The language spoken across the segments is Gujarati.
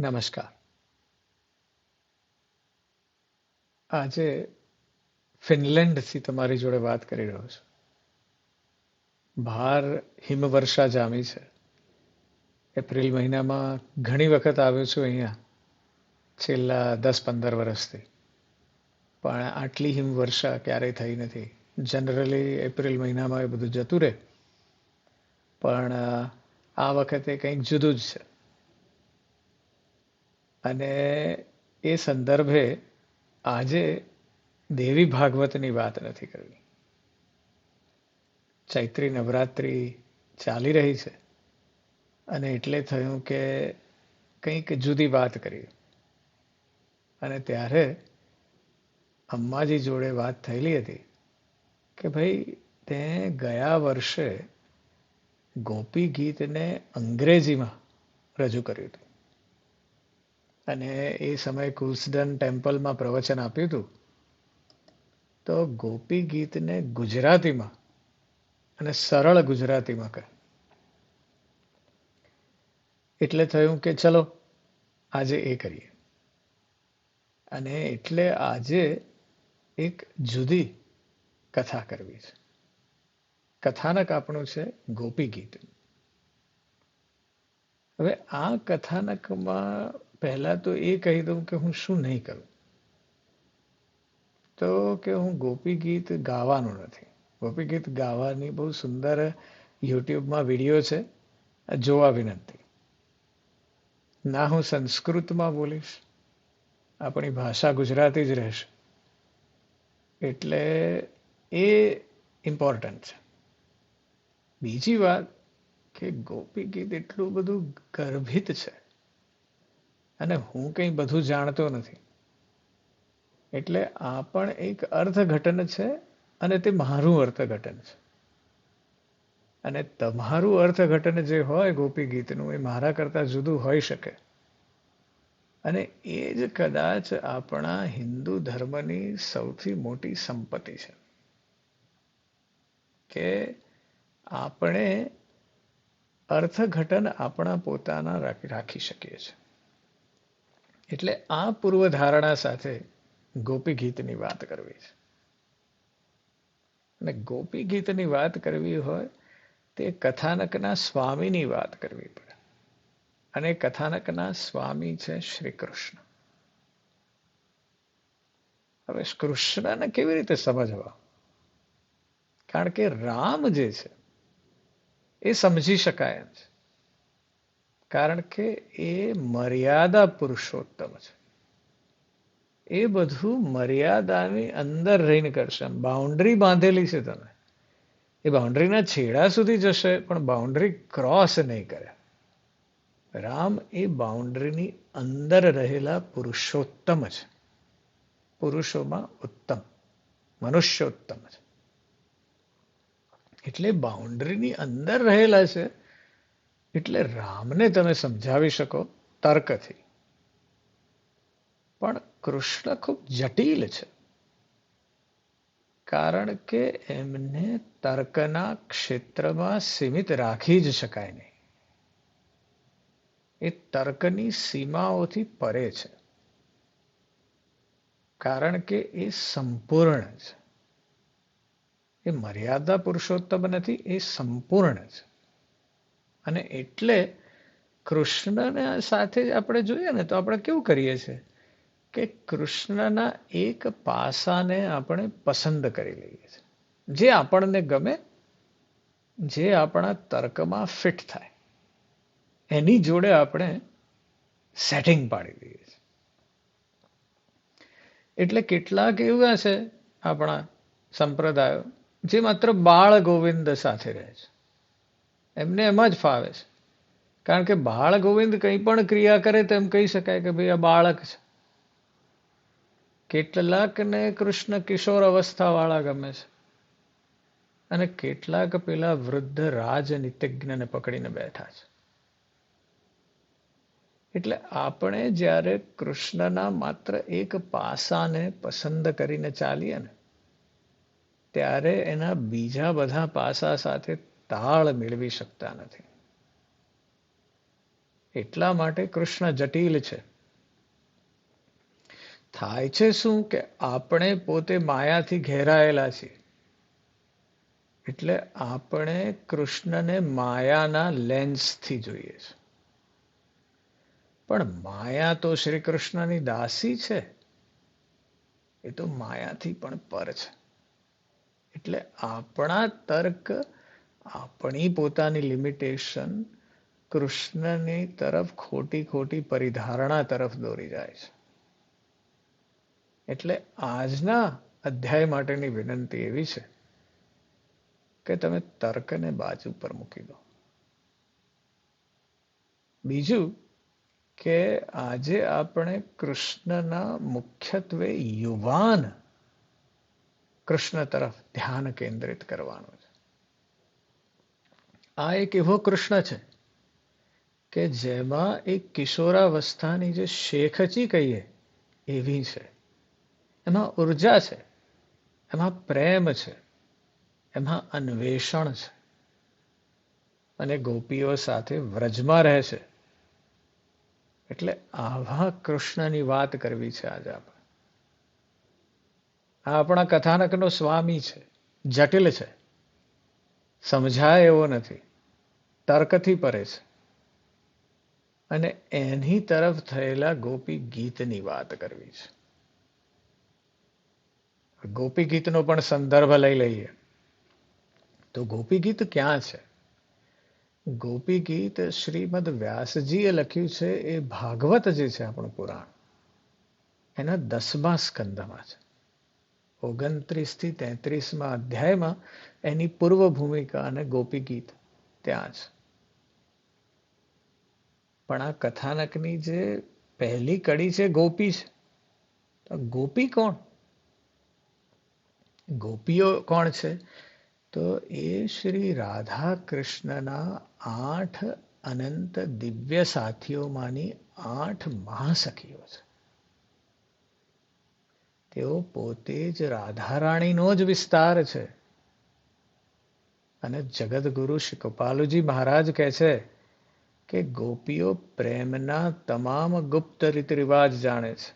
નમસ્કાર. આજે ફિનલેન્ડથી તમારી જોડે વાત કરી રહ્યો છું. બહાર હિમવર્ષા જામી છે. એપ્રિલ મહિનામાં ઘણી વખત આવ્યો છું અહીંયા છેલ્લા 10-15 વર્ષથી. પણ આટલી હિમવર્ષા ક્યારેય થઈ નથી. જનરલી એપ્રિલ મહિનામાં એ બધું જતું રહે. પણ આ વખતે કંઈક જુદું જ છે. અને એ સંદર્ભે આજે દેવી ભાગવતની વાત નથી કરવી. ચૈત્રી નવરાત્રિ ચાલી રહી છે અને એટલે થયું કે કંઈક જુદી વાત કરીએ. અને ત્યારે અમ્માજી જોડે વાત થયેલી હતી કે ભાઈ તે ગયા વર્ષે ગોપી ગીતને અંગ્રેજીમાં રજૂ કર્યું હતું અને એ સમયે કુલ્સડન ટેમ્પલમાં પ્રવચન આપ્યું હતું. તો ગોપી ગીતને ગુજરાતીમાં અને સરળ ગુજરાતીમાં કહે. એટલે થયું કે ચલો આજે એ કરીએ. અને એટલે આજે એક જુદી કથા કરવી છે. કથાનક આપણું છે ગોપી ગીત. હવે આ કથાનકમાં પહેલા તો એ કહી દઉં કે હું શું નહીં કરું. તો કે હું ગોપી ગીત ગાવાનું નથી. ગોપી ગીત ગાવાની બહુ સુંદર યુટ્યુબમાં વિડીયો છે, જોવા વિનંતી. ના હું સંસ્કૃતમાં બોલીશ, આપણી ભાષા ગુજરાતી જ રહેશે. એટલે એ ઇમ્પોર્ટન્ટ છે. બીજી વાત કે ગોપી ગીત એટલું બધું ગર્ભિત છે અને હું કંઈ બધું જાણતો નથી. એટલે આ પણ એક અર્થઘટન છે અને તે મારું અર્થઘટન છે. અને તમારું અર્થઘટન જે હોય ગોપી ગીતનું એ મારા કરતા જુદું હોઈ શકે. અને એ જ કદાચ આપણા હિન્દુ ધર્મની સૌથી મોટી સંપત્તિ છે કે આપણે અર્થઘટન આપણા પોતાના રાખી શકીએ છીએ. એટલે આ પૂર્વધારણા સાથે ગોપી ગીતની વાત કરવી છે. અને ગોપી ગીતની વાત કરવી હોય તે કથાનકના સ્વામીની વાત કરવી પડે. અને કથાનકના સ્વામી છે શ્રી કૃષ્ણ. હવે કૃષ્ણને કેવી રીતે સમજવા? કારણ કે રામ જે છે એ સમજી શકાય એમ છે. કારણ કે એ મર્યાદા પુરુષોત્તમ છે. એ બધું મર્યાદાની અંદર રહીને કરશે. બાઉન્ડ્રી બાંધેલી છે તમે. એ બાઉન્ડ્રીના છેડા સુધી જશે પણ બાઉન્ડ્રી ક્રોસ નહીં કરે. રામ એ બાઉન્ડ્રીની અંદર રહેલા પુરુષોત્તમ છે. પુરુષોમાં ઉત્તમ, મનુષ્યોત્તમ છે. એટલે બાઉન્ડ્રીની અંદર રહેલા છે. એટલે રામને તમે સમજાવી શકો તર્કથી. પણ કૃષ્ણ ખૂબ જટિલ છે. કારણ કે એમને તર્કના ક્ષેત્રમાં સીમિત રાખી જ શકાય નહીં. એ તર્કની સીમાઓથી પરે છે. કારણ કે એ સંપૂર્ણ છે. એ મર્યાદા પુરુષોત્તમ નથી, એ સંપૂર્ણ છે. અને એટલે કૃષ્ણના સાથે આપણે જોઈએ ને તો આપણે કેવું કરીએ છીએ કે કૃષ્ણના એક પાસાને આપણે પસંદ કરી લઈએ છીએ. જે આપણને ગમે, જે આપણા તર્કમાં ફિટ થાય, એની જોડે આપણે સેટિંગ પાડી દઈએ છીએ. એટલે કેટલાક એવા છે આપણા સંપ્રદાયો જે માત્ર બાળ ગોવિંદ સાથે રહે છે. એમને એમાં જ ફાવે છે. કારણ કે બાળ ગોવિંદ કંઈ પણ ક્રિયા કરે તો એમ કહી શકાય કે ભાઈ આ બાળક છે. કેટલાકને કૃષ્ણ કિશોર અવસ્થાવાળા ગમે છે અને કેટલાક પેલા વૃદ્ધ રાજનીતિજ્ઞને પકડીને બેઠા છે. એટલે આપણે જ્યારે કૃષ્ણના માત્ર એક પાસાને પસંદ કરીને ચાલીએ ને ત્યારે એના બીજા બધા પાસા સાથે તાળ મેળવી શકતા નથી. એટલા માટે કૃષ્ણ જટિલ છે. થાય છે શું કે આપણે પોતે માયાથી ઘેરાયેલા છીએ. એટલે આપણે કૃષ્ણને માયાના લેન્સથી જોઈએ છે. પણ માયા તો શ્રી કૃષ્ણની દાસી છે. એ તો માયાથી પણ પર છે. એટલે આપણા તર્ક, આપણી પોતાની લિમિટેશન કૃષ્ણની તરફ ખોટી ખોટી પરિધારણા તરફ દોરી જાય છે. એટલે આજના અધ્યાય માટેની વિનંતી એવી છે કે તમે તર્કને બાજુ પર મૂકી દો. બીજું કે આજે આપણે કૃષ્ણના મુખ્યત્વે યુવાન કૃષ્ણ તરફ ધ્યાન કેન્દ્રિત કરવાનું છે. આ એક એવો કૃષ્ણ છે કે જેમાં એક કિશોરાવસ્થાની જે શેખચી કહીએ એવી છે. એમાં ઉર્જા છે, એમાં પ્રેમ છે, એમાં અન્વેષણ છે, અને ગોપીઓ સાથે વ્રજમાં રહે છે. એટલે આવા કૃષ્ણની વાત કરવી છે આજે આપણે. આ આપણા કથાનકનો સ્વામી છે, જટિલ છે, સમજાય એવો નથી, તર્કથી પરે છે. અને એની તરફ થયેલા ગોપી ગીતની વાત કરવી છે. ગોપી ગીતનો પણ સંદર્ભ લઈ લઈએ તો ગોપી ગીત ક્યાં છે? ગોપી ગીત શ્રીમદ વ્યાસજીએ લખ્યું છે એ ભાગવત જે છે આપણું પુરાણ એના 10મા સ્કંદમાં છે. 29 થી 33મા અધ્યાયમાં એની પૂર્વ ભૂમિકા અને ગોપી ગીત ત્યાં છે. પણ આ કથાનકની જે પહેલી કડી છે ગોપી છે. તો ગોપી કોણ? ગોપીઓ કોણ છે? તો એ શ્રી રાધા કૃષ્ણના 8 અનંત દિવ્ય સાથીઓમાંની 8 મહાસખીઓ છે. તેઓ પોતે જ રાધારાણીનો જ વિસ્તાર છે. અને જગતગુરુ શ્રી કૃપાલુજી મહારાજ કહે છે કે ગોપીઓ પ્રેમના તમામ ગુપ્ત રીત રિવાજ જાણે છે.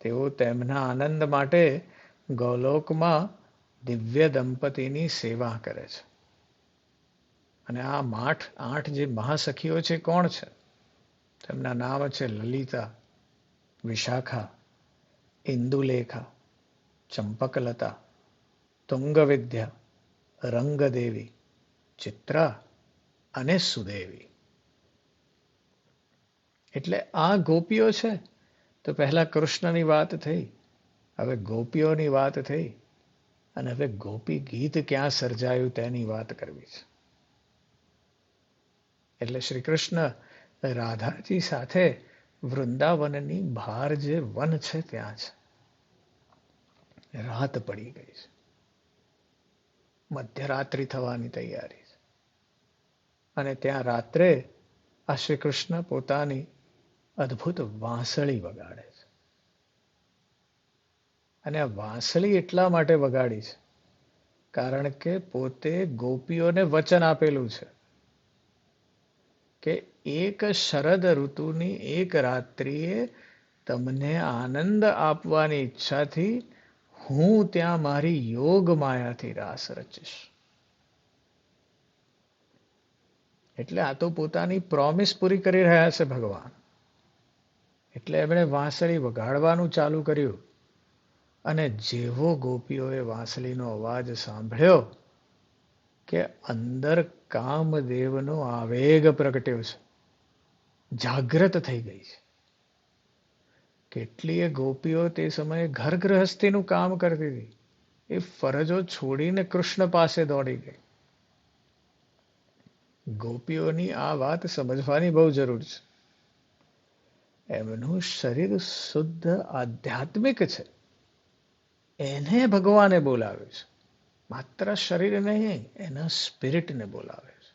તેઓ તેમના આનંદ માટે ગોલોકમાં દિવ્ય દંપતીની સેવા કરે છે. અને આ 8 જે મહાસખીઓ છે કોણ છે? તેમના નામ છે લલિતા, વિશાખા, ઇન્દુલેખા, ચંપકલતા, તુંગવિદ્યા, રંગદેવી, ચિત્રા અને સુદેવી. એટલે આ ગોપીઓ છે. તો પહેલા કૃષ્ણની વાત થઈ, હવે ગોપીઓની વાત થઈ, અને હવે ગોપી ગીત ક્યાં સર્જાયું તેની વાત કરવી છે. એટલે શ્રી કૃષ્ણ રાધાજી સાથે વૃંદાવનની બહાર જે વન છે ત્યાં છે. રાત પડી ગઈ છે, મધ્યરાત્રિ થવાની તૈયારી છે. અને ત્યાં રાત્રે આ શ્રી કૃષ્ણ પોતાની અદ્ભુત વાંસળી વગાડે છે. અને આ વાંસળી એટલા માટે વગાડી છે કારણ કે પોતે ગોપીઓને વચન આપેલું છે કે એક શરદ ઋતુની એક રાત્રિએ તમને આનંદ આપવાની ઈચ્છાથી હું ત્યાં મારી યોગ માયાથી રાસ રચીશ. એટલે આ તો પોતાની પ્રોમિસ પૂરી કરી રહ્યા છે ભગવાન. એટલે એમણે વાંસળી વગાડવાનું ચાલુ કર્યું. અને જેવો ગોપીઓએ વાંસળીનો અવાજ સાંભળ્યો કે અંદર કામદેવનો આવેગ પ્રગટ્યો છે, જાગ્રત થઈ ગઈ છે. કેટલીય ગોપીઓ તે સમયે ઘર ગૃહસ્થીનું કામ કરતી હતી. એ ફરજો છોડીને કૃષ્ણ પાસે દોડી ગઈ. ગોપીઓની આ વાત સમજવાની બહુ જરૂર છે. એમનું શરીર શુદ્ધ આધ્યાત્મિક છે. એને ભગવાને બોલાવ્યું છે, માત્ર શરીર નહીં, એના સ્પિરિટને બોલાવે છે.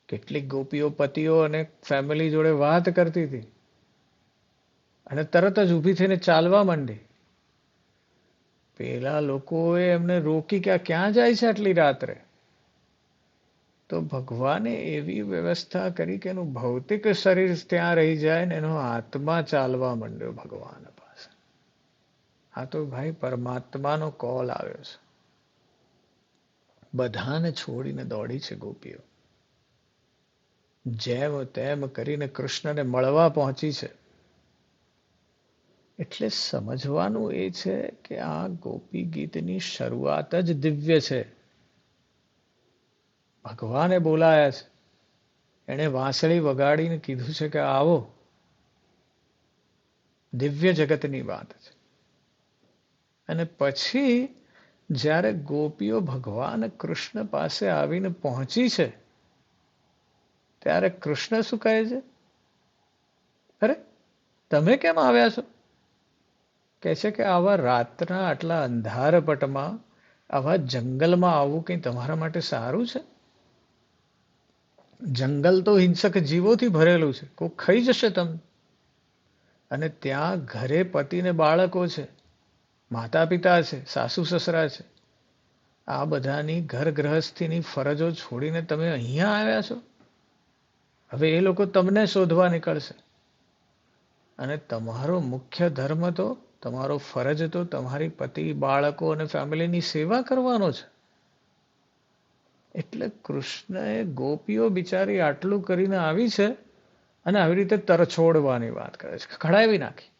કેટલીક ગોપીઓ પતિઓ અને ફેમિલી જોડે વાત કરતી હતી અને તરત જ ઊભી થઈને ચાલવા માંડી. પેલા લોકોએ એમને રોકી કે આ ક્યાં જાય છે આટલી રાત્રે? તો ભગવાને એવી વ્યવસ્થા કરી કે એનું ભૌતિક શરીર ત્યાં રહી જાય ને એનો આત્મા ચાલવા માંડ્યો ભગવાન પાસે. આ તો ભાઈ પરમાત્માનો કોલ આવ્યો છે. બધાને છોડીને દોડી છે ગોપીઓ. જેમ તેમ કરીને કૃષ્ણને મળવા પહોંચી છે. એટલે સમજવાનું એ છે કે આ ગોપી ગીતની શરૂઆત જ દિવ્ય છે. ભગવાને બોલાયા છે. એણે વાંસળી વગાડીને કીધું છે કે આવો. દિવ્ય જગતની વાત છે. અને પછી જ્યારે ગોપીઓ ભગવાન કૃષ્ણ પાસે આવીને પહોંચી છે ત્યારે કૃષ્ણ શું કહે છે? અરે તમે કેમ આવ્યા છો? કહે છે કે આવા રાતના આટલા અંધારપટમાં આવા જંગલમાં આવવું કંઈ તમારા માટે સારું છે? જંગલ તો હિંસક જીવોથી ભરેલું છે. કોઈ ખાઈ જશે તમને. અને ત્યાં ઘરે પતિને બાળકો છે, માતા પિતા છે, સાસુ સસરા છે. આ બધાની ઘર ગૃહસ્થીની ફરજો છોડીને તમે અહીંયા આવ્યા છો. હવે એ લોકો તમને શોધવા નીકળશે. અને તમારો મુખ્ય ધર્મ તો, તમારો ફરજ તો તમારી પતિ, બાળકો અને ફેમિલીની સેવા કરવાનો છે. એટલે કૃષ્ણએ ગોપીઓ બિચારી આટલું કરીને આવી છે અને આવી રીતે તરછોડવાની વાત કરે છે, ખડાવી નાખી.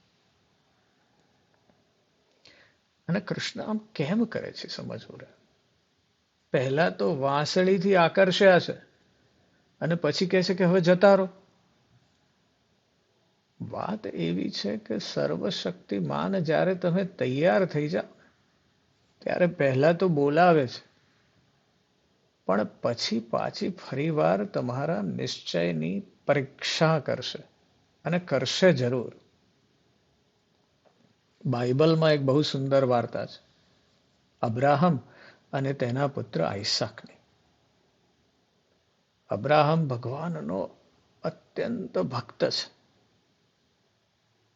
અને કૃષ્ણ આમ કેમ કરે છે સમજવું રહે. પહેલા તો વાંસળીથી આકર્ષ્યા છે અને પછી કહે છે કે હવે જતા રહો. વાત એવી છે કે સર્વશક્તિમાન જ્યારે તમે તૈયાર થઈ જાઓ ત્યારે પહેલા તો બોલાવે છે, પણ પછી પાછી ફરીવાર તમારા નિશ્ચયની પરીક્ષા કરશે અને કરશે જરૂર. બાઇબલમાં એક બહુ સુંદર વાર્તા છે અબ્રાહમ અને તેના પુત્ર આઈસાકની. અબ્રાહમ ભગવાનનો અત્યંત ભક્ત છે.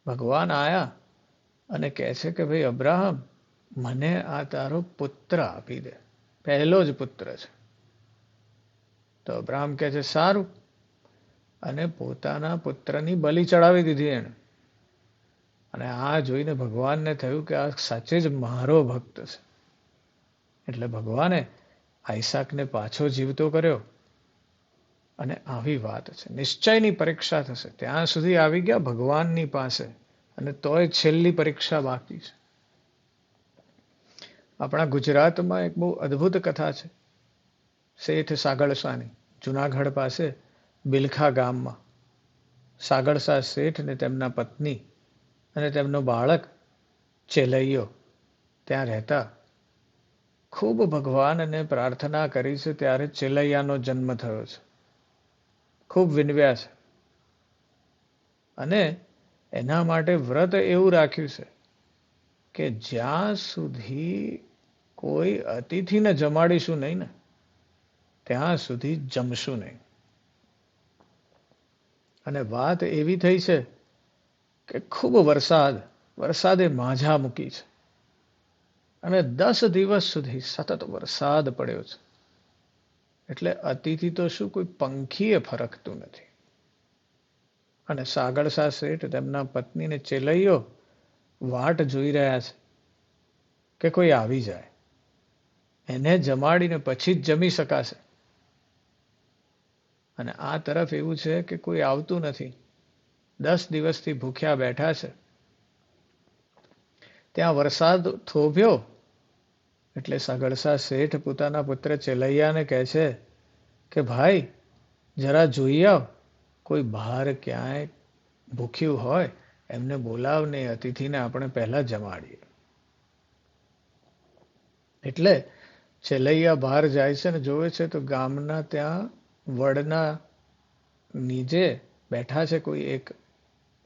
ભગવાન આયા અને કહે છે કે ભાઈ અબ્રાહમ, મને આ તારો પુત્ર આપી દે, પહેલો જ પુત્ર છે. તો અબ્રાહમ કહે છે સારું. અને પોતાના પુત્રની બલિ ચડાવી દીધી એણે. અને આ જોઈને ભગવાનને થયું કે આ સાચે જ મારો ભક્ત છે. એટલે ભગવાને આઈસાકને પાછો જીવતો કર્યો. અને આવી વાત છે. નિશ્ચયની પરીક્ષા થશે ત્યાં સુધી આવી ગયા ભગવાનની પાસે, અને તોય છેલ્લી પરીક્ષા બાકી છે. આપણા ગુજરાતમાં એક બહુ અદ્ભુત કથા છે શેઠ સાગળસાની. જુનાગઢ પાસે બિલખા ગામમાં સાગળસા શેઠ ને તેમના પત્ની અને તેમનો બાળક ચેલૈયો ત્યાં રહેતા. ખૂબ ભગવાનને પ્રાર્થના કરી છે ત્યારે ચેલૈયાનો જન્મ થયો છે. ખૂબ વિનવ્યા છે અને એના માટે વ્રત એવું રાખ્યું છે કે જ્યાં સુધી કોઈ અતિથિને જમાડીશું નહીં ને ત્યાં સુધી જમશું નહીં. અને વાત એવી થઈ છે કે ખૂબ વરસાદે માઝા મૂકી છે અને 10 દિવસ સુધી સતત વરસાદ પડ્યો છે. એટલે અતિથિ તો શું, કોઈ પંખીએ ફરકતું નથી. અને સાગળસા શેઠ તેમના પત્નીને ચેલૈયો વાટ જોઈ રહ્યા છે કે કોઈ આવી જાય, એને જમાડીને પછી જ જમી શકાશે. અને આ તરફ એવું છે કે કોઈ આવતું નથી. 10 દિવસથી ભૂખ્યા બેઠા છે. ત્યાં વરસાદ થોભ્યો એટલે સાગળસા શેઠ પોતાના પુત્ર ચેલૈયાને કહે છે કે ભાઈ જરા જોઈ આવ, કોઈ બહાર ક્યાંય ભૂખ્યું હોય એમને બોલાવને, અતિથિને આપણે પહેલા જમાડીએ. એટલે ચેલૈયા બહાર જાય છે ને જોવે છે તો ગામના ત્યાં વડના નીચે બેઠા છે કોઈ એક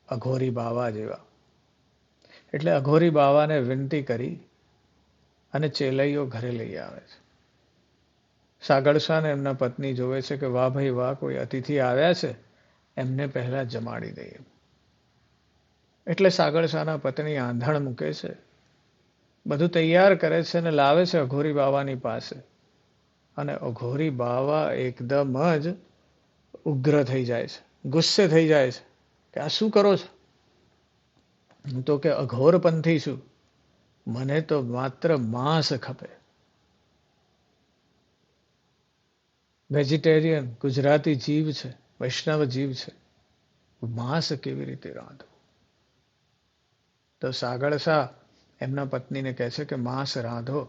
અઘોરી બાવા જેવા. એટલે અઘોરી બાવાને વિનંતી કરી અને ચેલૈયો ઘરે લઈ આવે છે. સાગળસાને એમના પત્ની જોવે છે કે વાહ ભાઈ વાહ, કોઈ અતિથિ આવ્યા છે, એમને પહેલા જમાડી દઈએ. એટલે સાગળસાના પત્ની આંધણ મૂકે છે, બધું તૈયાર કરે છે અને લાવે છે અઘોરી બાવાની પાસે. અને અઘોરી બાવા એકદમ જ ઉગ્ર થઈ જાય છે, ગુસ્સે થઈ જાય છે કે આ શું કરો છો? હું તો કે અઘોરપંથી છું, મને તો માત્ર માંસ ખપે. વેજીટેરિયન ગુજરાતી જીવ છે, વૈષ્ણવ જીવ છે, માંસ કેવી રીતે રાંધવું? તો સાગર શાહ એમના પત્નીને કહે છે કે માંસ રાંધો.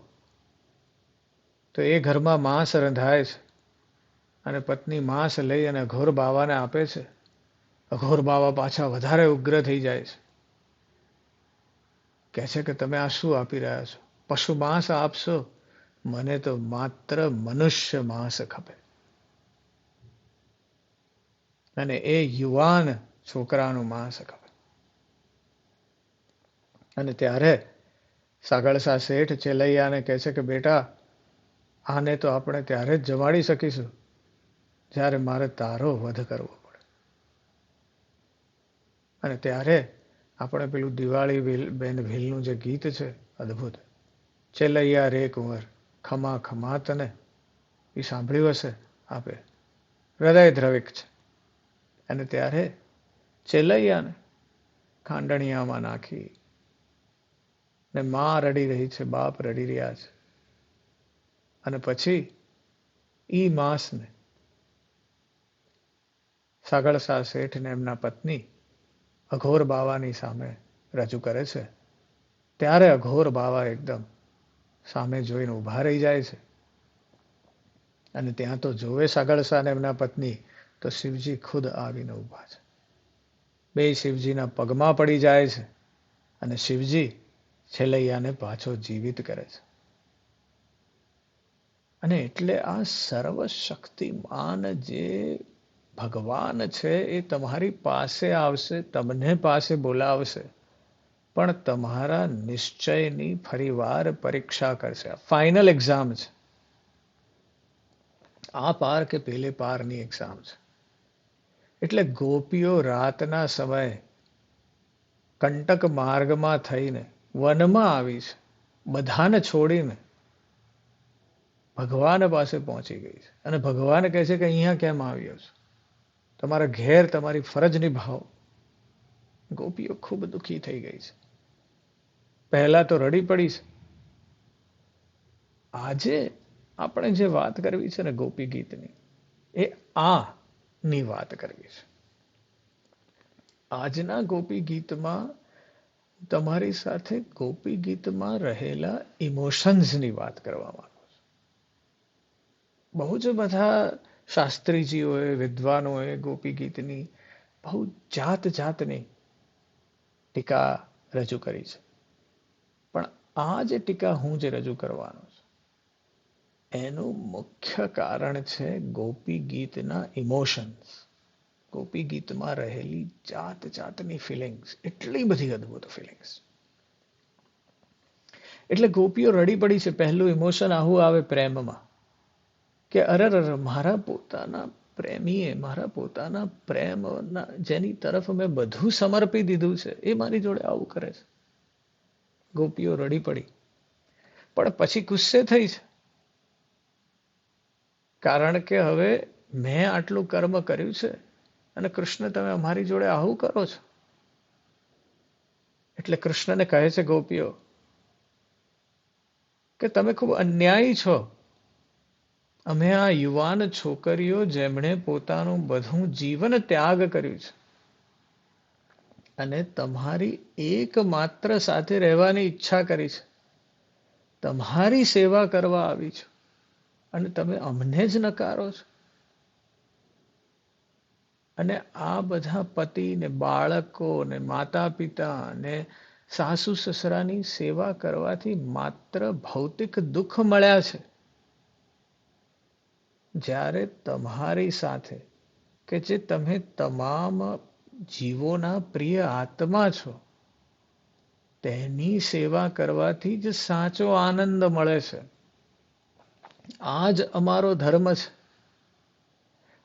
તો એ ઘરમાં માંસ રંધાય છે અને પત્ની માંસ લઈ અને અઘોર બાવાને આપે છે. અઘોર બાવા પાછા વધારે ઉગ્ર થઈ જાય છે. કહે છે કે તમે આ શું આપી રહ્યા છો? પશુ માંસ આપશો? મને તો માત્ર મનુષ્ય માંસ ખપે. અને એ યુવાન છોકરાનું માંસ ખપે. અને ત્યારે સાગળસા શેઠ ચેલૈયાને કહે છે કે બેટા, આને તો આપણે ત્યારે જ જમાડી શકીશું જ્યારે મારે તારો વધ કરવો પડે. અને ત્યારે આપણે પેલું દિવાળી બેન ભીલનું જે ગીત છે અદ્ભુત, ચેલૈયા રે કુંવર ખમા ખમા તને, એ સાંભળ્યું હશે આપે, હૃદય દ્રવિક છે. અને ત્યારે ચેલૈયાને ખાંડણિયામાં નાખી ને માં રડી રહી છે, બાપ રડી રહ્યા છે. અને પછી ઈ માંસને સાગળસા શેઠને એમના પત્ની અઘોર બાવાની સામે રજૂ કરે છે. ત્યારે અઘોર બાવા એકદમ સામે જોઈને ઊભા રહી જાય છે. અને ત્યાં તો જોવે સાગળસા અને એમના પત્ની તો શિવજી ખુદ આવીને ઊભા છે. બે શિવજીના પગમાં પડી જાય છે અને શિવજી છેલૈયાને પાછો જીવિત કરે છે. અને એટલે આ સર્વશક્તિમાન જે ભગવાન છે એ તમારી પાસે આવશે, તમને પાસે બોલાવશે, પણ તમારા નિશ્ચયની ફરીવાર પરીક્ષા કરશે. ફાઇનલ એક્ઝામ છે. આ પાર કે પેલે પારની એક્ઝામ છે. એટલે ગોપીઓ રાતના સમયે કંટક માર્ગમાં થઈને વનમાં આવી છે. બધાને છોડીને ભગવાન પાસે પહોંચી ગઈ છે. અને ભગવાન કહે છે કે અહીંયા કેમ આવ્યો છો? તમારા ઘેર તમારી ફરજ નિભાવો. ગોપીઓ ખૂબ દુઃખી થઈ ગઈ છે. પહેલા તો રડી પડી છે. આજે આપણે જે વાત કરવી છે ને ગોપી ગીતની, એ આ ની વાત કરવી છે. આજના ગોપી ગીતમાં તમારી સાથે ગોપી ગીતમાં રહેલા ઇમોશન્સની વાત કરવા માંગુ છું. બહુ જ બધા શાસ્ત્રીજીઓએ, વિદ્વાનોએ ગોપી ગીતની બહુ જાત જાતની ટીકા રજૂ કરી છે. પણ આ જે ટીકા હું જે રજૂ કરવાનો છું એનું મુખ્ય કારણ છે ગોપી ગીતના ઇમોશન્સ. ગોપી ગીતમાં રહેલી જાત જાતની ફિલિંગ્સ, એટલી બધી અદ્ભુત ફિલિંગ્સ. એટલે ગોપીઓ રડી પડી છે. પહેલું ઇમોશન આવું આવે પ્રેમમાં કે અરર મારા પોતાના પ્રેમીએ, મારા પોતાના પ્રેમના જેની તરફ મેં બધું સમર્પી દીધું છે, એ મારી જોડે આવું કરે છે. ગોપીઓ રડી પડી, પણ પછી ગુસ્સે થઈ છે. કારણ કે હવે મેં આટલું કર્મ કર્યું છે અને કૃષ્ણ તમે અમારી જોડે આવું કરો છો. એટલે કૃષ્ણને કહે છે ગોપીઓ કે તમે ખૂબ અન્યાયી છો. અમે આ યુવાન છોકરીઓ જેમણે પોતાનું બધું જીવન ત્યાગ કર્યું છે અને તમારી એકમાત્ર સાથે રહેવાની ઈચ્છા કરી છે, તમારી સેવા કરવા આવી છું, અને તમે અમને જ નકારો છો. અને આ બધા પતિ ને બાળકો ને માતા પિતા ને સાસુ સસરાની સેવા કરવાથી માત્ર ભૌતિક દુઃખ મળ્યા છે. જ્યારે તમારી સાથે કે જે તમે તમામ જીવોના પ્રિય આત્મા છો તેની સેવા કરવાથી જ સાચો આનંદ મળે છે. આ જ અમારો ધર્મ છે.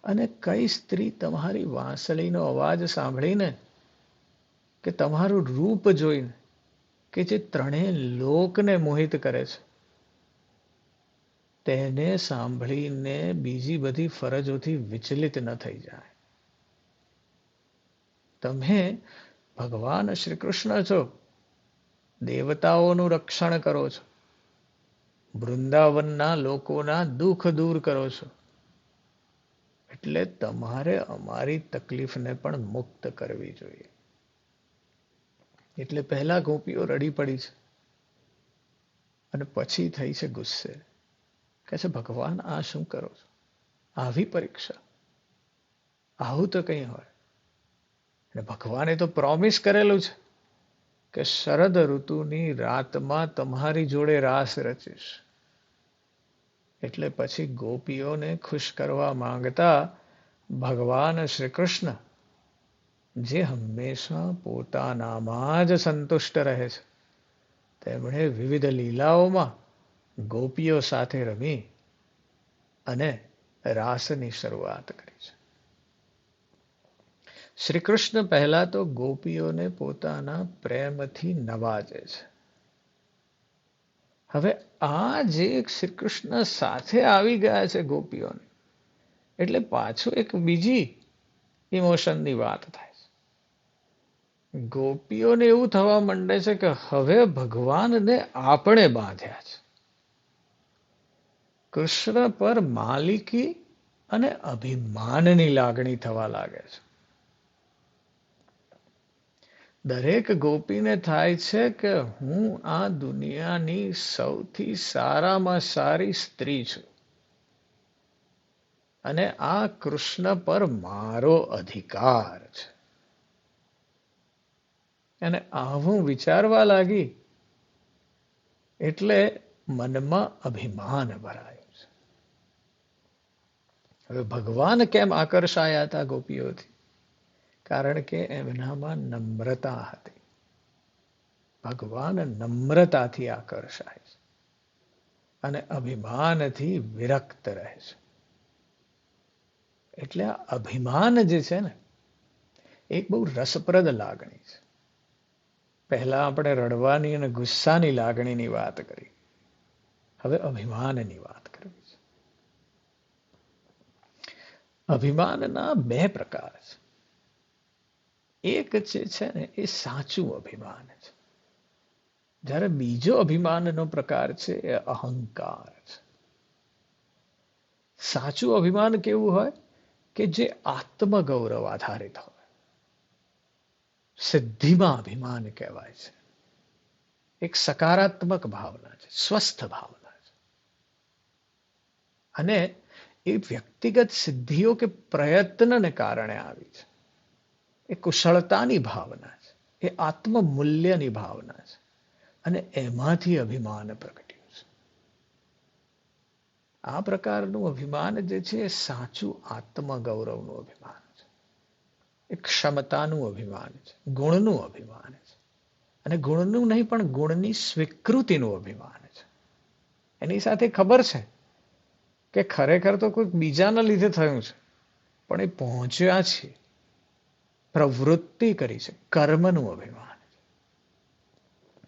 અને કઈ સ્ત્રી તમારી વાંસળીનો અવાજ સાંભળીને કે તમારું રૂપ જોઈને કે જે ત્રણેય લોકને મોહિત કરે છે, તેને સાંભળીને બીજી બધી ફરજોથી વિચલિત ન થઈ જાય. તમે ભગવાન શ્રી કૃષ્ણ છો, દેવતાઓનું રક્ષણ કરો છો, વૃંદાવનના લોકોના દુઃખ દૂર કરો છો, એટલે તમારે અમારી તકલીફને પણ મુક્ત કરવી જોઈએ. એટલે પહેલા ગોપીઓ રડી પડી છે અને પછી થઈ છે ગુસ્સે. કહે છે ભગવાન આ શું કરો છો? આવી પરીક્ષા, આવું તો કંઈ હોય. અને ભગવાને તો પ્રોમિસ કરેલું છે કે શરદ ઋતુની રાતમાં તમારી જોડે રાસ રચીશ. એટલે પછી ગોપીઓને ખુશ કરવા માંગતા ભગવાન શ્રી કૃષ્ણ, જે હંમેશા પોતાનામાં જ સંતુષ્ટ રહે છે, તેમણે વિવિધ લીલાઓમાં ગોપીઓ સાથે રમી અને રાસની શરૂઆત કરી છે. શ્રી કૃષ્ણ પહેલા તો ગોપીઓને પોતાના પ્રેમથી નવાજે છે. હવે આ જે શ્રી કૃષ્ણ સાથે આવી ગયા છે ગોપીઓને, એટલે પાછું એક બીજી ઇમોશનની વાત થાય છે. ગોપીઓને એવું થવા માંડે છે કે હવે ભગવાનને આપણે બાંધ્યા છે. કૃષ્ણ પર માલિકી અને અભિમાનની લાગણી થવા લાગે છે. દરેક ગોપીને થાય છે કે હું આ દુનિયાની સૌથી સારામાં સારી સ્ત્રી છું અને આ કૃષ્ણ પર મારો અધિકાર છે. અને આવું વિચારવા લાગી એટલે મનમાં અભિમાન ભરાયું છે. હવે ભગવાન કેમ આકર્ષાયા હતા ગોપીઓથી? કારણ કે એમનામાં નમ્રતા હતી. ભગવાન નમ્રતાથી આકર્ષાય છે અને અભિમાનથી વિરક્ત રહે છે. એટલે આ અભિમાન જે છે ને, એક બહુ રસપ્રદ લાગણી છે. પહેલા આપણે રડવાની અને ગુસ્સાની લાગણીની વાત કરી, હવે અભિમાનની વાત કરવી છે. અભિમાનના બે પ્રકાર છે. એક જે છે ને એ સાચું અભિમાન છે, જ્યારે બીજો અભિમાનનો પ્રકાર છે એ અહંકાર છે. સાચું અભિમાન કેવું હોય કે જે આત્મગૌરવ આધારિત હોય. સિદ્ધિમાં અભિમાન કહેવાય છે. એક સકારાત્મક ભાવના છે, સ્વસ્થ ભાવના છે. અને એ વ્યક્તિગત સિદ્ધિઓ કે પ્રયત્નને કારણે આવી છે. એ કુશળતાની ભાવના છે, એ આત્મમૂલ્યની ભાવના છે અને એમાંથી અભિમાન પ્રગટ્યું છે. આ પ્રકારનું અભિમાન જે છે એ સાચું આત્મગૌરવનું અભિમાન છે. એ ક્ષમતાનું અભિમાન છે, ગુણનું અભિમાન છે. અને ગુણનું નહીં પણ ગુણની સ્વીકૃતિનું અભિમાન છે. એની સાથે ખબર છે કે ખરેખર તો કોઈક બીજાના લીધે થયું છે, પણ એ પહોંચ્યા છે, પ્રવૃત્તિ કરી છે, કર્મનું અભિમાન છે.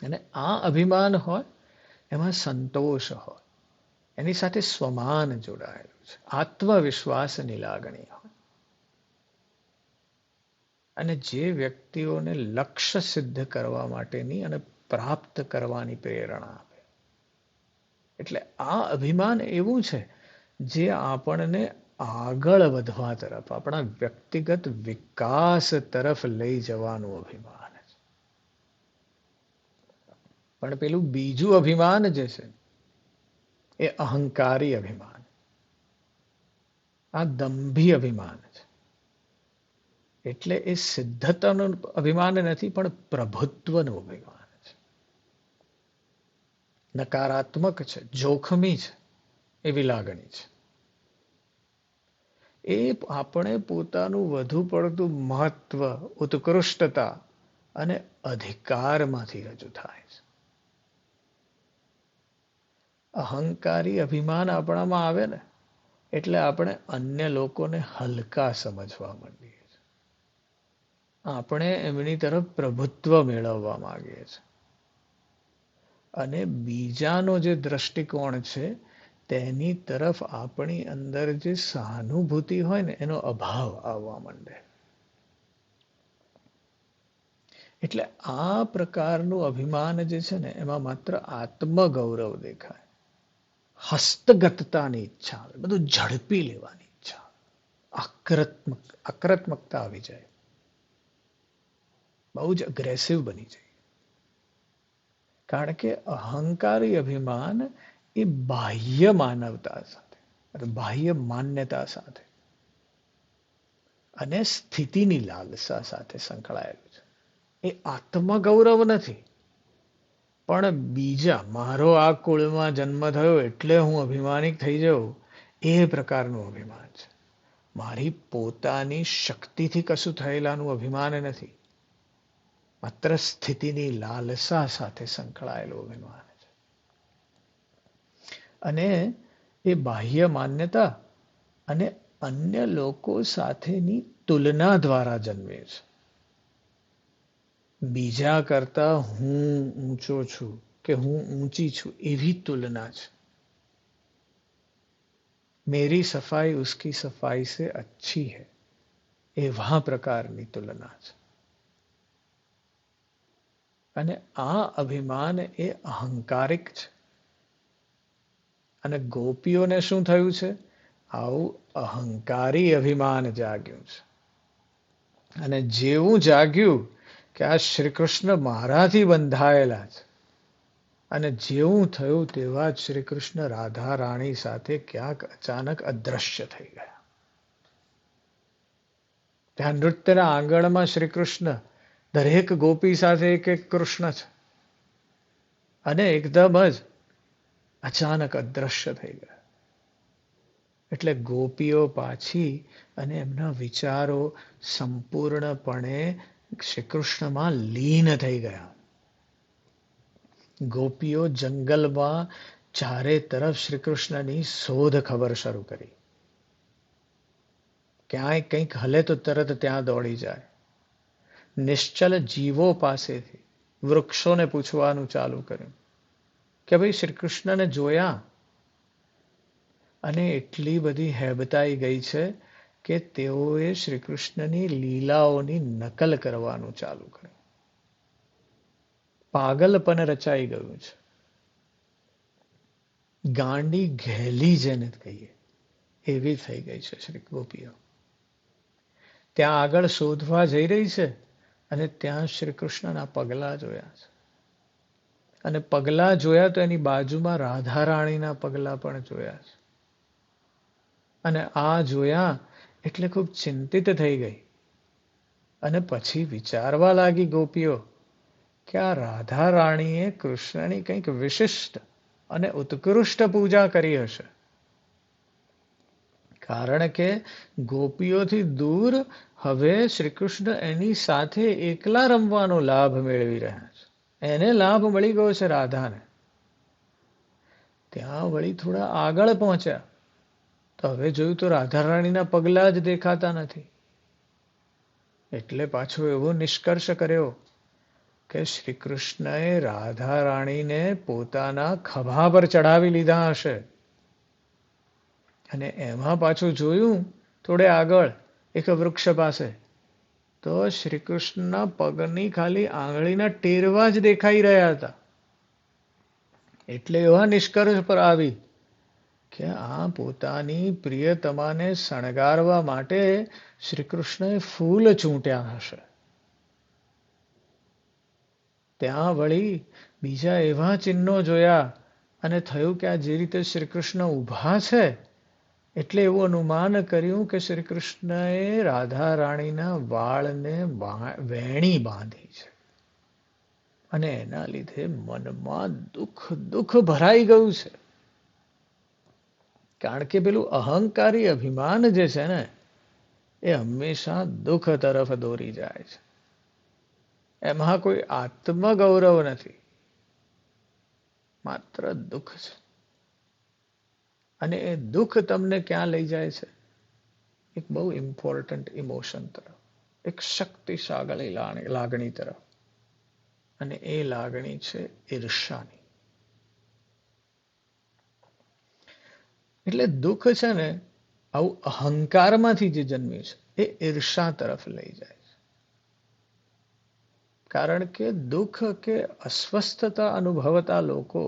અને આ અભિમાન હોય એમાં સંતોષ હોય, એની સાથે સ્વમાન જોડાયેલું છે, આત્મવિશ્વાસની લાગણી હોય. અને જે વ્યક્તિઓને લક્ષ્ય સિદ્ધ કરવા માટેની અને પ્રાપ્ત કરવાની પ્રેરણા આપે. એટલે આ અભિમાન એવું છે જે આપણને આગળ વધવા તરફ, આપણા વ્યક્તિગત વિકાસ તરફ લઈ જવાનું અભિમાન છે. પણ પેલું બીજું અભિમાન જે છે એ અહંકારી અભિમાન, આ દંભી અભિમાન છે. એટલે એ સિદ્ધતાનું અભિમાન નથી, પણ પ્રભુત્વનું અભિમાન છે. નકારાત્મક છે, જોખમી છે એવી લાગણી છે. એ આપણે પોતાનું વધુ પડતું મહત્વ, ઉત્કૃષ્ટતા અને અધિકારમાંથી રજૂ થાય છે. અહંકારી અભિમાન આપણામાં આવે ને એટલે આપણે અન્ય લોકોને હલકા સમજવા માંડીએ છીએ. આપણે એમની તરફ પ્રભુત્વ મેળવવા માંગીએ છીએ. અને બીજાનો જે દ્રષ્ટિકોણ છે તેની તરફ આપણી અંદર જે સહાનુભૂતિ હોય ને એનો અભાવ આવવા માંડે. એટલે આ પ્રકારનું અભિમાન જે છે ને એમાં માત્ર આત્મગૌરવ દેખાય. હસ્તગતતાની ઈચ્છા આવે, બધું ઝડપી લેવાની ઈચ્છા, આક્રમકતા આવી જાય, બહુ જ અગ્રેસિવ બની જાય. કારણ કે અહંકારી અભિમાન એ બાહ્ય માનવતા સાથે, બાહ્ય માન્યતા સાથે અને સ્થિતિની લાલસા સાથે સંકળાયેલું છે. એ આત્મગૌરવ નથી, પણ બીજા મારો આ કુળમાં જન્મ થયો એટલે હું અભિમાનિક થઈ જાઉં એ પ્રકારનું અભિમાન છે. મારી પોતાની શક્તિથી કશું થયેલાનું અભિમાન નથી, માત્ર સ્થિતિની લાલસા સાથે સંકળાયેલું અભિમાન છે. અને એ બાહ્ય માન્યતા અને અન્ય લોકો સાથેની તુલના દ્વારા જન્મે છે. બીજા કરતા હું ઊંચો છું કે હું ઊંચી છું એવી તુલના છે. મેરી સફાઈ ઉસકી સફાઈ સે અચ્છી હૈ એવા પ્રકારની તુલના છે. અને આ અભિમાન એ અહંકારિક છે. અને ગોપીઓને શું થયું છે? આવું અહંકારી અભિમાન જાગ્યું છે. અને જેવું જાગ્યું કે આ શ્રી કૃષ્ણ મારાથી બંધાયેલા છે, અને જેવું થયું તેવા જ શ્રી કૃષ્ણ રાધા રાણી સાથે ક્યાંક અચાનક અદ્રશ્ય થઈ ગયા. ત્યાં નૃત્યના આંગણમાં શ્રી કૃષ્ણ દરેક ગોપી સાથે એક એક કૃષ્ણ છે, અને એકદમ જ અચાનક અદ્રશ્ય થઈ ગયા. એટલે ગોપીઓ પાછી અને એમના વિચારો સંપૂર્ણપણે શ્રી કૃષ્ણમાં લીન થઈ ગયા. ગોપીઓ જંગલમાં ચારે તરફ શ્રી કૃષ્ણની શોધ ખબર શરૂ કરી. ક્યાંય કંઈક હલે તો તરત ત્યાં દોડી જાય. નિશ્ચલ જીવો પાસેથી વૃક્ષોને પૂછવાનું ચાલુ કર્યું કે ભાઈ શ્રી કૃષ્ણને જોયા? અને એટલી બધી હેબતાઈ ગઈ છે કે તેઓએ શ્રી કૃષ્ણની લીલાઓની નકલ કરવાનું ચાલુ કર્યું. પાગલપન રચાઈ ગયું છે. ગાંડી ઘેલી જેને કહીએ એવી થઈ ગઈ છે શ્રી ગોપીઓ. ત્યાં આગળ શોધવા જઈ રહી છે અને ત્યાં શ્રી કૃષ્ણના પગલા જોયા છે. અને પગલા જોયા તો એની બાજુમાં રાધા રાણીના પગલા પણ જોયા છે. અને આ જોયા એટલે ખૂબ ચિંતિત થઈ ગઈ. અને પછી વિચારવા લાગી ગોપીઓ કે આ રાધા રાણીએ કૃષ્ણની કંઈક વિશિષ્ટ અને ઉત્કૃષ્ટ પૂજા કરી હશે. કારણ કે ગોપીઓથી દૂર હવે શ્રી કૃષ્ણ એની સાથે એકલા રમવાનો લાભ મેળવી રહ્યા છે. એને લાભ મળી ગયો છે રાધાને. ત્યાં વળી થોડા આગળ પહોંચ્યા તો હવે જોયું તો રાધા રાણીના પગલા જ દેખાતા નથી. એટલે પાછો એવો નિષ્કર્ષ કર્યો કે શ્રી કૃષ્ણએ રાધા રાણીને પોતાના ખભા પર ચડાવી લીધા હશે. અને એમાં પાછું જોયું થોડે આગળ એક વૃક્ષ પાસે તો શ્રી કૃષ્ણના પગની ખાલી આંગળીના ટેરવા જ દેખાઈ રહ્યા હતા. એટલે એવા નિષ્કર્ષ પર આવી કે આ પોતાની પ્રિયતમાને શણગારવા માટે શ્રી કૃષ્ણએ ફૂલ ચૂંટ્યા હશે. ત્યાં વળી બીજા એવા ચિહ્નો જોયા અને થયું કે આ જે રીતે શ્રી કૃષ્ણ ઊભા છે એટલે એવું અનુમાન કર્યું કે શ્રી કૃષ્ણએ રાધા રાણીના વાળને વેણી બાંધી છે. અને એના લીધે મનમાં દુઃખ ભરાઈ ગયું છે. કારણ કે પેલું અહંકારી અભિમાન જે છે ને એ હંમેશા દુઃખ તરફ દોરી જાય છે. એમાં કોઈ આત્મગૌરવ નથી, માત્ર દુઃખ છે. અને એ દુઃખ તમને ક્યાં લઈ જાય છે? એક બહુ ઇમ્પોર્ટન્ટ ઇમોશન તરફ, એક શક્તિશાળી લાગણી તરફ. અને એ લાગણી છે ઈર્ષાની. એટલે દુઃખ છે ને આવું અહંકારમાંથી જે જન્મ્યું છે એ ઈર્ષા તરફ લઈ જાય છે. કારણ કે દુઃખ કે અસ્વસ્થતા અનુભવતા લોકો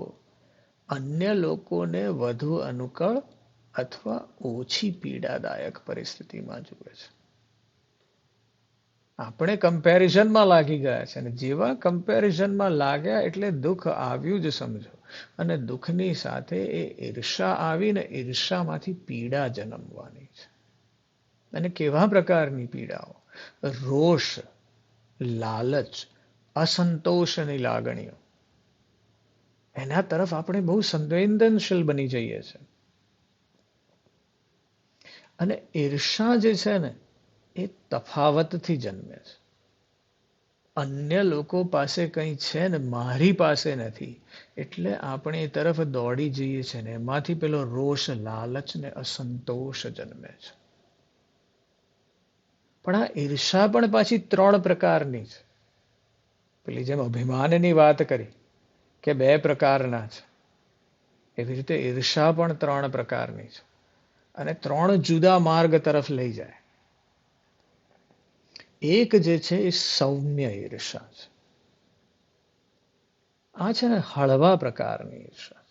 અન્ય લોકોને વધુ અનુકૂળ અથવા ઓછી પીડાદાયક પરિસ્થિતિમાં જુએ છે. આપણે કમ્પેરિઝનમાં લાગી ગયા છે અને જેવા કમ્પેરિઝનમાં લાગ્યા એટલે દુઃખ આવ્યું જ સમજો. અને દુઃખની સાથે એ ઈર્ષા આવીને ઈર્ષામાંથી પીડા જન્મવાની છે. અને કેવા પ્રકારની પીડાઓ? રોષ, લાલચ, અસંતોષની લાગણીઓ. એના તરફ આપણે બહુ સંવેદનશીલ બની જઈએ છીએ. અને ઈર્ષા જે છે ને એ તફાવતથી જન્મે છે. અન્ય લોકો પાસે કંઈ છે ને મારી પાસે નથી એટલે આપણે એ તરફ દોડી જઈએ છીએ ને એમાંથી પેલો રોષ, લાલચ ને અસંતોષ જન્મે છે. પણ આ ઈર્ષા પણ પાછી 3 પ્રકારની છે. પેલી જેમ અભિમાનની વાત કરી કે 2 પ્રકારના છે, એવી રીતે ઈર્ષા પણ 3 પ્રકારની છે અને 3 જુદા માર્ગ તરફ લઈ જાય. એક જે છે એ સૌમ્ય ઈર્ષા છે. આ છે ને હળવા પ્રકારની ઈર્ષા.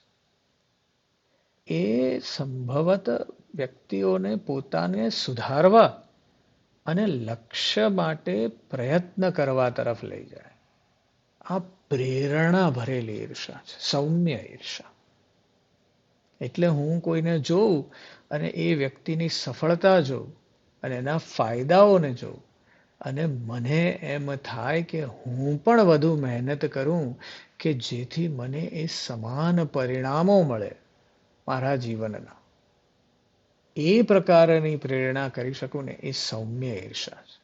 એ સંભવત વ્યક્તિઓને પોતાને સુધારવા અને લક્ષ્ય માટે પ્રયત્ન કરવા તરફ લઈ જાય. આ પ્રેરણા ભરેલી ઈર્ષા છે, સૌમ્ય ઈર્ષા. એટલે હું કોઈને જોઉં અને એ વ્યક્તિની સફળતા જોઉં અને એના ફાયદાઓને જોઉં અને મને એમ થાય કે હું પણ વધુ મહેનત કરું કે જેથી મને એ સમાન પરિણામો મળે મારા જીવનના. એ પ્રકારની પ્રેરણા કરી શકું ને એ સૌમ્ય ઈર્ષા છે.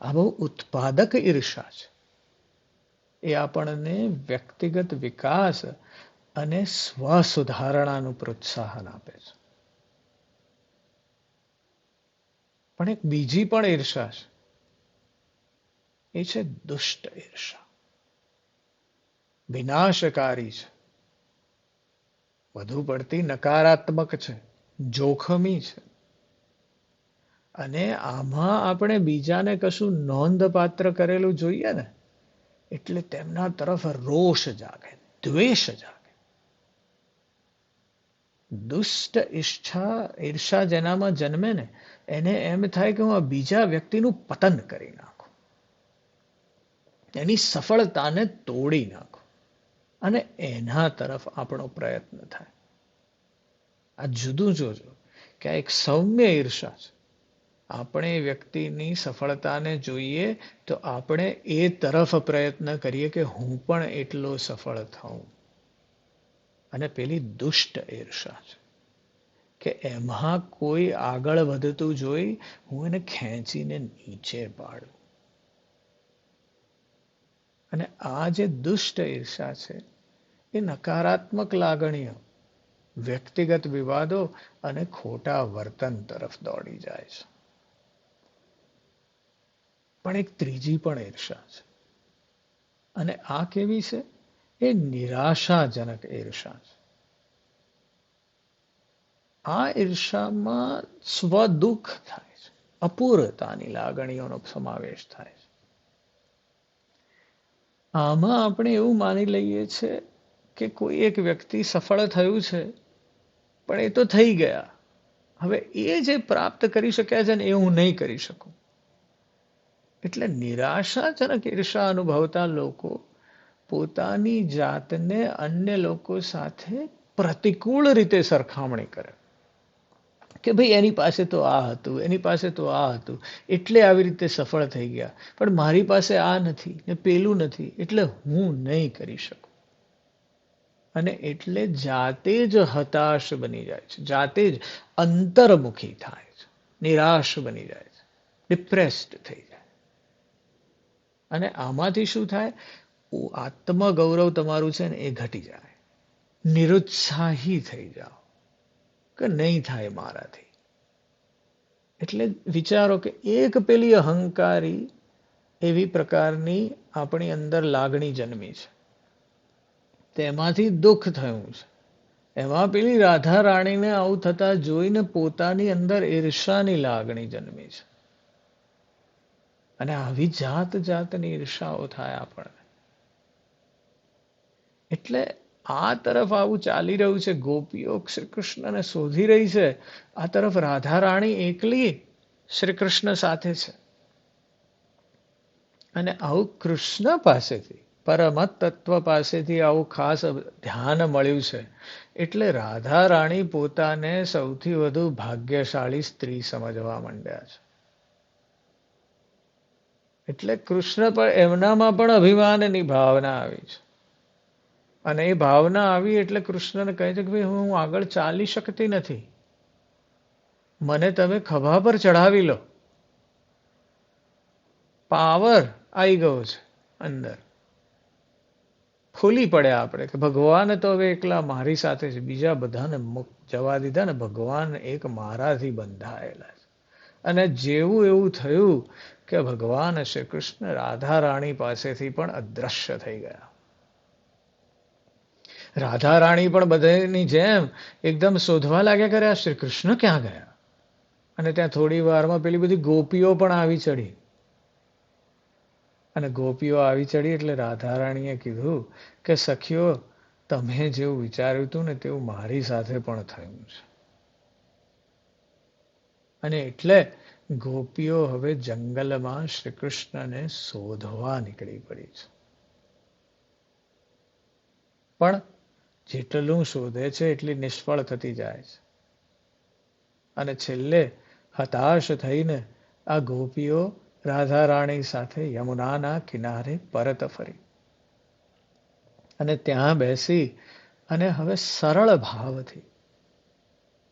આ બહુ ઉત્પાદક ઈર્ષા છે. એ આપણને વ્યક્તિગત વિકાસ અને સ્વ સુધારણાનું પ્રોત્સાહન આપે છે. પણ એક બીજી પણ ઈર્ષા છે. એ છે દુષ્ટ ઈર્ષા. વિનાશકારી છે, વધુ પડતી નકારાત્મક છે, જોખમી છે. અને આમાં આપણે બીજાને કશું નોંધપાત્ર કરેલું જોઈએ ને એટલે તેમના તરફ રોષ જાગે, દ્વેષ જાગે. દુષ્ટ ઈર્ષા જેનામાં જન્મે ને એને એમ થાય કે હું આ બીજા વ્યક્તિનું પતન કરી નાખું, એની સફળતાને તોડી નાખું અને એના તરફ આપણો પ્રયત્ન થાય. આ જુદું જોજો કે આ એક સૌમ્ય ઈર્ષા છે. આપણે વ્યક્તિની સફળતાને જોઈએ તો આપણે એ તરફ પ્રયત્ન કરીએ કે હું પણ એટલો સફળ થાઉં. અને પેલી દુષ્ટ ઈર્ષા છે કે એમાં કોઈ આગળ વધતું જોઈ હું એને ખેંચીને નીચે પાડું. અને આ જે દુષ્ટ ઈર્ષા છે એ નકારાત્મક લાગણીઓ, વ્યક્તિગત વિવાદો અને ખોટા વર્તન તરફ દોડી જાય છે. પણ એક ત્રીજી પણ ઈર્ષા છે અને આ કેવી છે? એ નિરાશાજનક ઈર્ષા છે. આ ઈર્ષામાં સ્વદુઃખ થાય છે, અપૂર્ણતાની લાગણીઓનો સમાવેશ થાય છે. આમાં આપણે એવું માની લઈએ છીએ કે કોઈ એક વ્યક્તિ સફળ થયું છે પણ એ તો થઈ ગયા, હવે એ જે પ્રાપ્ત કરી શક્યા છે ને એ હું નહીં કરી શકું. એટલે નિરાશાજનક ઈર્ષા અનુભવતા લોકો પોતાની જાતને અન્ય લોકો સાથે પ્રતિકૂળ રીતે સરખામણી કરે કે ભાઈ એની પાસે તો આ હતું, એની પાસે તો આ હતું એટલે આવી રીતે સફળ થઈ ગયા, પણ મારી પાસે આ નથી ને પેલું નથી એટલે હું નહીં કરી શકું. અને એટલે જાતે જ હતાશ બની જાય છે, જાતે જ અંતર્મુખી થાય છે, નિરાશ બની જાય છે, ડિપ્રેસ્ડ થઈ જાય. અને આમાંથી શું થાય? આત્મગૌરવ તમારું છે ને એ ઘટી જાય, નિરુત્સાહી થઈ જાઓ કે નહીં થાય મારાથી. એટલે વિચારો કે એક પેલી અહંકારી એવી પ્રકારની આપણી અંદર લાગણી જન્મી છે, તેમાંથી દુઃખ થયું છે એમાં પેલી રાધા રાણીને આવું થતા જોઈને પોતાની અંદર ઈર્ષાની લાગણી જન્મી છે. અને આવી જાત જાતની ઈર્ષાઓ થાય આપણને. એટલે આ તરફ આવું ચાલી રહ્યું છે. ગોપીઓ શ્રી કૃષ્ણને શોધી રહી છે. આ તરફ રાધા રાણી એકલી શ્રી કૃષ્ણ સાથે છે. અને આવું કૃષ્ણ પાસેથી પરમત તત્વ પાસેથી આવું ખાસ ધ્યાન મળ્યું છે. એટલે રાધા રાણી પોતાને સૌથી વધુ ભાગ્યશાળી સ્ત્રી સમજવા માંડ્યા છે. એટલે કૃષ્ણ પણ એમનામાં પણ અભિમાનની ભાવના આવી છે. અને એ ભાવના આવી એટલે કૃષ્ણને કહે છે કે ભાઈ હું આગળ ચાલી શકતી નથી. મને તમે ખભા પર ચડાવી લો. પાવર આવી ગયો છે અંદર. ખુલી પડ્યા આપણે કે ભગવાન તો હવે એકલા મારી સાથે છે. બીજા બધાને મુક્ત જવા દીધા ને ભગવાન એક મારાથી બંધાયેલા છે. અને જેવું એવું થયું કે ભગવાન શ્રી કૃષ્ણ રાધા રાણી પાસેથી પણ અદ્રશ્ય થઈ ગયા. રાધા રાણી પણ બધાની જેમ એકદમ શોધવા લાગ્યા કર્યા શ્રી કૃષ્ણ ક્યાં ગયા. અને ત્યાં થોડી વારમાં પેલી બધી ગોપીઓ પણ આવી ચડી. અને ગોપીઓ આવી ચડી એટલે રાધા રાણીએ કીધું કે સખીઓ તમે જેવું વિચાર્યું હતું ને તેવું મારી સાથે પણ થયું છે. અને એટલે ગોપીઓ હવે જંગલમાં શ્રી કૃષ્ણને શોધવા નીકળી પડી છે. પણ જેટલું શોધે છે એટલી નિષ્ફળ થતી જાય છે. અને છેલ્લે હતાશ થઈને આ ગોપીઓ રાધા રાણી સાથે યમુનાના કિનારે પરત ફરી. અને ત્યાં બેસી અને હવે સરળ ભાવથી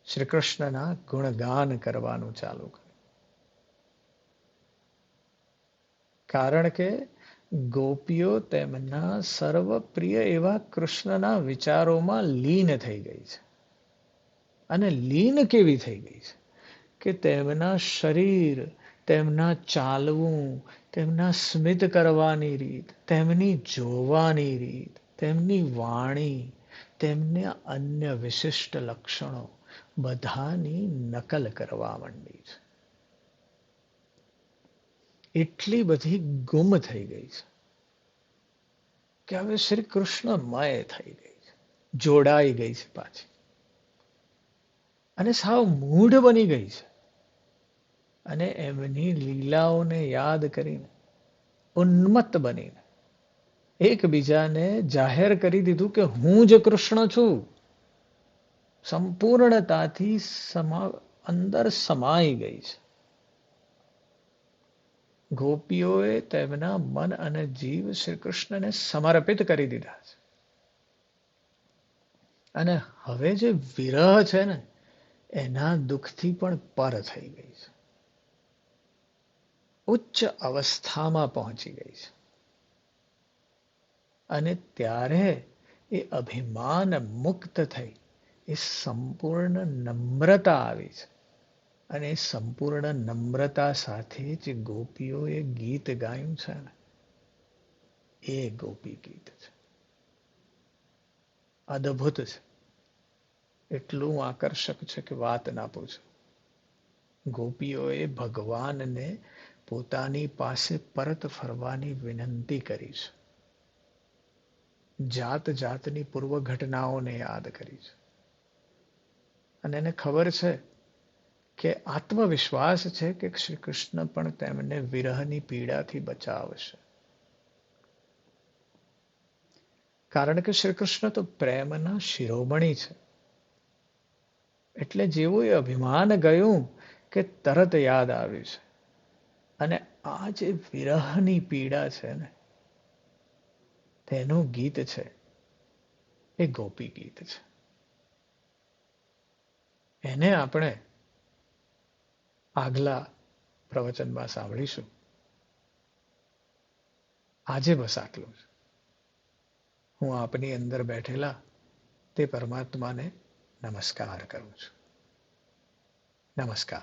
શ્રી કૃષ્ણના ગુણગાન કરવાનું ચાલુ કર્યું. કારણ કે ગોપીઓ તેમના સર્વપ્રિય એવા કૃષ્ણના વિચારોમાં લીન થઈ ગઈ છે. અને લીન કેવી થઈ ગઈ છે કે તેમના શરીર, તેમના ચાલવું, તેમના સ્મિત કરવાની રીત, તેમની જોવાની રીત, તેમની વાણી, તેમના અન્ય વિશિષ્ટ લક્ષણો બધાની નકલ કરવા માંડી છે. એટલી બધી ગુમ થઈ ગઈ છે કે હવે શ્રી કૃષ્ણમય થઈ ગઈ છે. જોડાઈ ગઈ છે પાછી. અને સાવ મૂઢ બની ગઈ છે. અને એમની લીલાઓને યાદ કરીને ઉન્મત્ત બનીને એકબીજાને જાહેર કરી દીધું કે હું જ કૃષ્ણ છું. સંપૂર્ણતાથી અંદર સમાઈ ગઈ છે. ગોપીઓએ તેમના મન અને જીવ શ્રી કૃષ્ણને સમર્પિત કરી દીધા છે. અને હવે જે વિરહ છે ને એના દુઃખથી પણ પર થઈ ગઈ છે. ઉચ્ચ અવસ્થામાં પહોંચી ગઈ છે. અને ત્યારે એ અભિમાન મુક્ત થઈ એ સંપૂર્ણ નમ્રતા આવી છે. અને એ સંપૂર્ણ નમ્રતા સાથે જે ગોપીઓએ ગીત ગાયું છે ને એ ગોપી ગીત છે. અદ્ભુત છે. એટલું આકર્ષક છે કે વાત ના પૂછો. ગોપીઓએ ભગવાનને પોતાની પાસે પરત ફરવાની વિનંતી કરી છે. જાત જાતની પૂર્વ ઘટનાઓને યાદ કરી છે. અને એને ખબર છે કે આત્મવિશ્વાસ છે કે શ્રી કૃષ્ણ પણ તેમને વિરહની પીડાથી બચાવશે. કારણ કે શ્રી કૃષ્ણ તો પ્રેમના શિરોમણી છે. એટલે જેવું એ અભિમાન ગયું કે તરત યાદ આવ્યું છે. અને આ જે વિરહની પીડા છે ને તેનું ગીત છે એ ગોપી ગીત છે. એને આપણે આગલા પ્રવચનમાં સાંભળીશું. આજે બસ આટલું જ. હું આપની અંદર બેઠેલા તે પરમાત્માને નમસ્કાર કરું છું. નમસ્કાર.